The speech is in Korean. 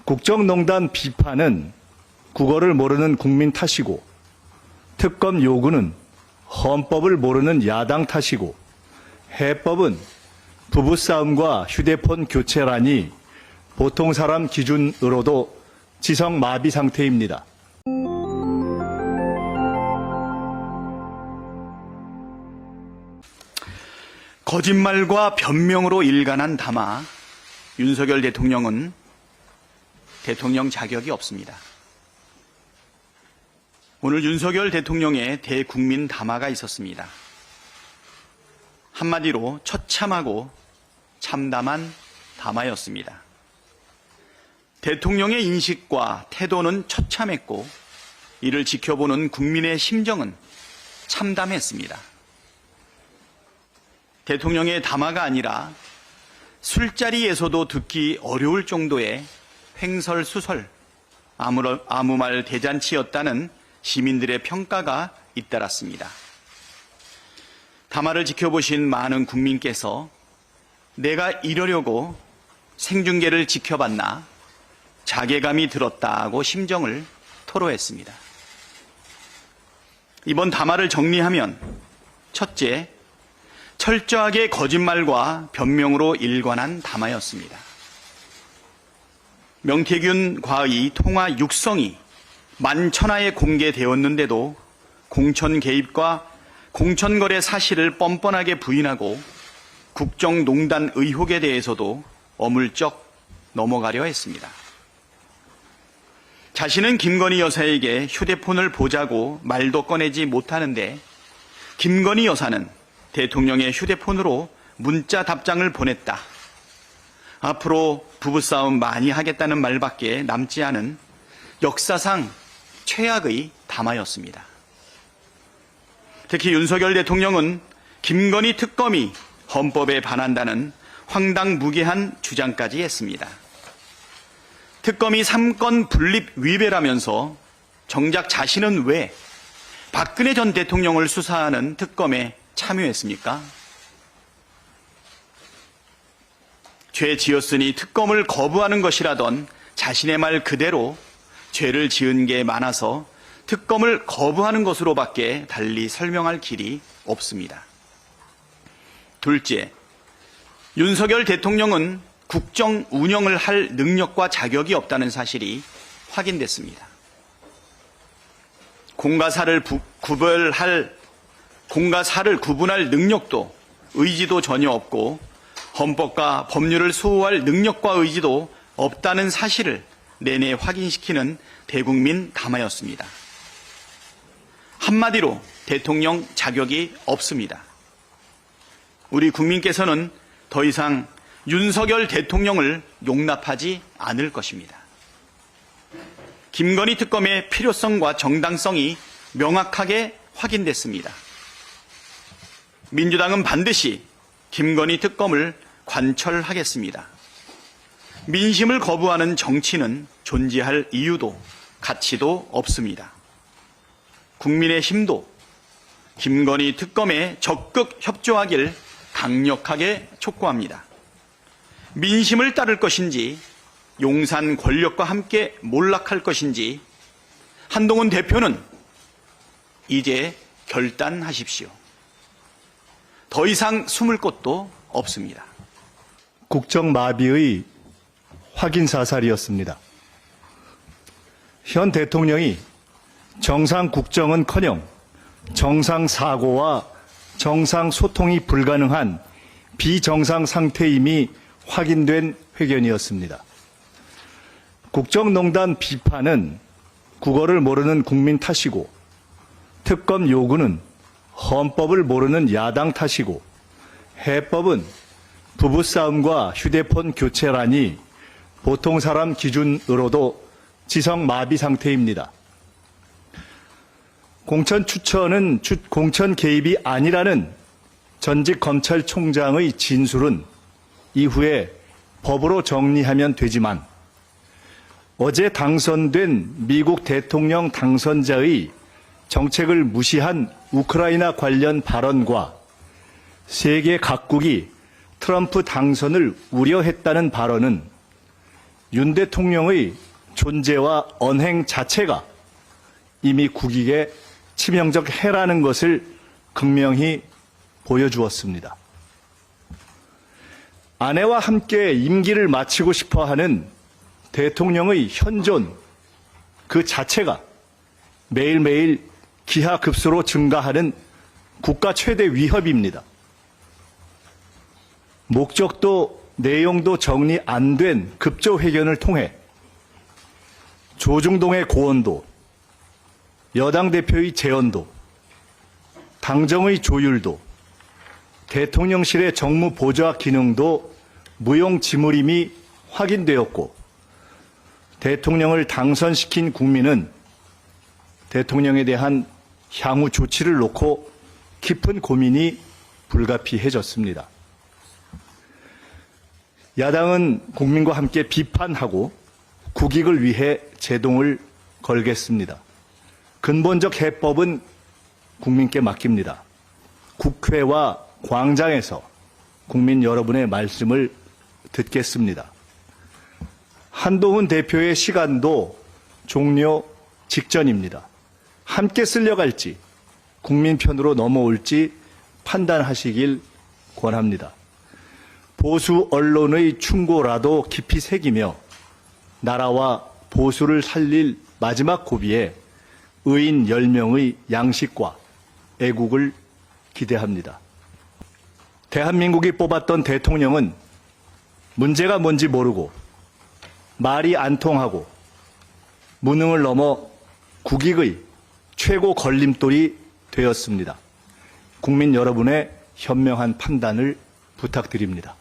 국정농단 비판은 국어를 모르는 국민 탓이고, 특검 요구는 헌법을 모르는 야당 탓이고, 해법은 부부싸움과 휴대폰 교체라니 보통 사람 기준으로도 지성 마비 상태입니다. 거짓말과 변명으로 일관한 담화, 윤석열 대통령은 대통령 자격이 없습니다. 오늘 윤석열 대통령의 대국민 담화가 있었습니다. 한마디로 처참하고 참담한 담화였습니다. 대통령의 인식과 태도는 처참했고 이를 지켜보는 국민의 심정은 참담했습니다. 대통령의 담화가 아니라 술자리에서도 듣기 어려울 정도의 횡설수설, 아무 말 대잔치였다는 시민들의 평가가 잇따랐습니다. 담화를 지켜보신 많은 국민께서 내가 이러려고 생중계를 지켜봤나 자괴감이 들었다고 심정을 토로했습니다. 이번 담화를 정리하면 첫째, 철저하게 거짓말과 변명으로 일관한 담화였습니다. 명태균 과의 통화 육성이 만천하에 공개되었는데도 공천 개입과 공천거래 사실을 뻔뻔하게 부인하고 국정농단 의혹에 대해서도 어물쩍 넘어가려 했습니다. 자신은 김건희 여사에게 휴대폰을 보자고 말도 꺼내지 못하는데 김건희 여사는 대통령의 휴대폰으로 문자 답장을 보냈다. 앞으로 부부싸움 많이 하겠다는 말밖에 남지 않은 역사상 최악의 담화였습니다. 특히 윤석열 대통령은 김건희 특검이 헌법에 반한다는 황당무계한 주장까지 했습니다. 특검이 3건 분립 위배라면서 정작 자신은 왜 박근혜 전 대통령을 수사하는 특검에 참여했습니까? 죄 지었으니 특검을 거부하는 것이라던 자신의 말 그대로 죄를 지은 게 많아서 특검을 거부하는 것으로밖에 달리 설명할 길이 없습니다. 둘째, 윤석열 대통령은 국정 운영을 할 능력과 자격이 없다는 사실이 확인됐습니다. 공과 사를 구분할 능력도 의지도 전혀 없고 헌법과 법률을 수호할 능력과 의지도 없다는 사실을 내내 확인시키는 대국민 담화였습니다. 한마디로 대통령 자격이 없습니다. 우리 국민께서는 더 이상 윤석열 대통령을 용납하지 않을 것입니다. 김건희 특검의 필요성과 정당성이 명확하게 확인됐습니다. 민주당은 반드시 김건희 특검을 관철하겠습니다. 민심을 거부하는 정치는 존재할 이유도 가치도 없습니다. 국민의힘도 김건희 특검에 적극 협조하길 강력하게 촉구합니다. 민심을 따를 것인지 용산 권력과 함께 몰락할 것인지 한동훈 대표는 이제 결단하십시오. 더 이상 숨을 곳도 없습니다. 국정마비의 확인사살이었습니다. 현 대통령이 정상국정은커녕 정상사고와 정상소통이 불가능한 비정상 상태임이 확인된 회견이었습니다. 국정농단 비판은 국어를 모르는 국민 탓이고, 특검 요구는 헌법을 모르는 야당 탓이고, 해법은 부부싸움과 휴대폰 교체라니 보통 사람 기준으로도 지성 마비 상태입니다. 공천 추천은 공천 개입이 아니라는 전직 검찰총장의 진술은 이후에 법으로 정리하면 되지만, 어제 당선된 미국 대통령 당선자의 정책을 무시한 우크라이나 관련 발언과 세계 각국이 트럼프 당선을 우려했다는 발언은 윤 대통령의 존재와 언행 자체가 이미 국익에 치명적 해라는 것을 극명히 보여주었습니다. 아내와 함께 임기를 마치고 싶어하는 대통령의 현존 그 자체가 매일매일 기하급수로 증가하는 국가 최대 위협입니다. 목적도 내용도 정리 안 된 급조회견을 통해 조중동의 고언도, 여당 대표의 재언도, 당정의 조율도, 대통령실의 정무 보좌 기능도 무용지물임이 확인되었고, 대통령을 당선시킨 국민은 대통령에 대한 향후 조치를 놓고 깊은 고민이 불가피해졌습니다. 야당은 국민과 함께 비판하고 국익을 위해 제동을 걸겠습니다. 근본적 해법은 국민께 맡깁니다. 국회와 광장에서 국민 여러분의 말씀을 듣겠습니다. 한동훈 대표의 시간도 종료 직전입니다. 함께 쓸려갈지 국민 편으로 넘어올지 판단하시길 권합니다. 보수 언론의 충고라도 깊이 새기며 나라와 보수를 살릴 마지막 고비에 의인 10명의 양식과 애국을 기대합니다. 대한민국이 뽑았던 대통령은 문제가 뭔지 모르고 말이 안 통하고 무능을 넘어 국익의 최고 걸림돌이 되었습니다. 국민 여러분의 현명한 판단을 부탁드립니다.